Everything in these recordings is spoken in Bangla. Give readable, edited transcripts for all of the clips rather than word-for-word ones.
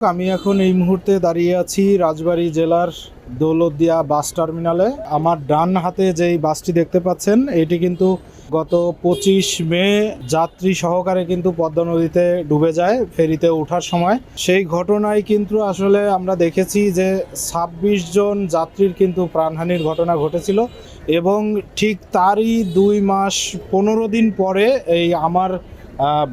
আমি এখন এই মুহূর্তে দাঁড়িয়ে আছি রাজবাড়ী জেলার দৌলতদিয়া বাস টার্মিনালে। আমার ডান হাতে যেই বাসটি দেখতে পাচ্ছেন এটি কিন্তু গত 25 মে যাত্রী সহকারে কিন্তু পদ্মা নদীতে ডুবে যায় ফেরিতে ওঠার সময়। সেই ঘটনায় কিন্তু আসলে আমরা দেখেছি যে 26 জন যাত্রীর কিন্তু প্রাণহানির ঘটনা ঘটেছিল এবং ঠিক তারই 2 মাস 15 দিন পরে এই আমার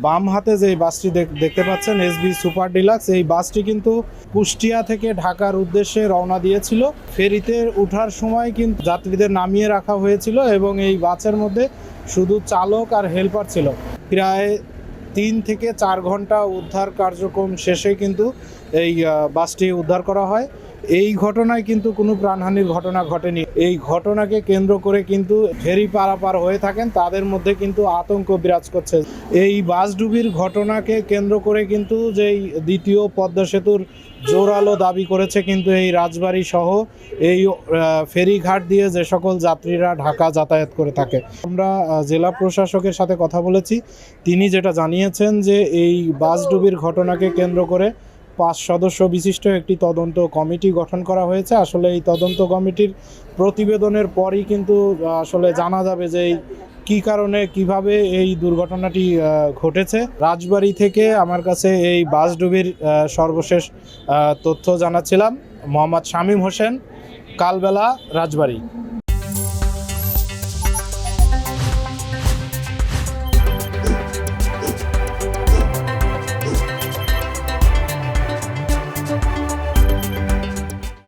বাম হাতে যে বাসটি দেখতে পাচ্ছেন এসবি সুপার ডিলাক্স, এই বাসটি কিন্তু কুষ্টিয়া থেকে ঢাকার উদ্দেশ্যে রওনা দিয়েছিল। ফেরিতে ওঠার সময় কিন্তু যাত্রীদের নামিয়ে রাখা হয়েছিল এবং এই বাসের মধ্যে শুধু চালক আর হেল্পার ছিল। প্রায় 3 থেকে 4 ঘন্টা উদ্ধার কার্যক্রম শেষে কিন্তু এই বাসটি উদ্ধার করা হয়। এই ঘটনায় কিন্তু কোনো প্রাণহানির ঘটনা ঘটেনি। এই ঘটনাকে কেন্দ্র করে কিন্তু ফেরি পারাপার হয়ে থাকেন তাদের মধ্যে কিন্তু আতঙ্ক বিরাজ করছে। এই বাসডুবির ঘটনাকে কেন্দ্র করে কিন্তু যেই দ্বিতীয় পদ্মা সেতুর জোরালো দাবি করেছে কিন্তু এই রাজবাড়ী সহ এই ফেরিঘাট দিয়ে যে সকল যাত্রীরা ঢাকা যাতায়াত করে থাকে। আমরা জেলা প্রশাসকের সাথে কথা বলেছি, তিনি যেটা জানিয়েছেন যে এই বাসডুবির ঘটনাকে কেন্দ্র করে 5 সদস্য বিশিষ্ট একটি তদন্ত কমিটি গঠন করা হয়েছে। আসলে এই তদন্ত কমিটির প্রতিবেদনের পরই কিন্তু আসলে জানা যাবে যে কী কারণে কিভাবে এই দুর্ঘটনাটি ঘটেছে। রাজবাড়ী থেকে আমার কাছে এই বাসডুবির সর্বশেষ তথ্য জানাচ্ছিলাম মোহাম্মদ শামীম হোসেন, কালবেলা, রাজবাড়ী।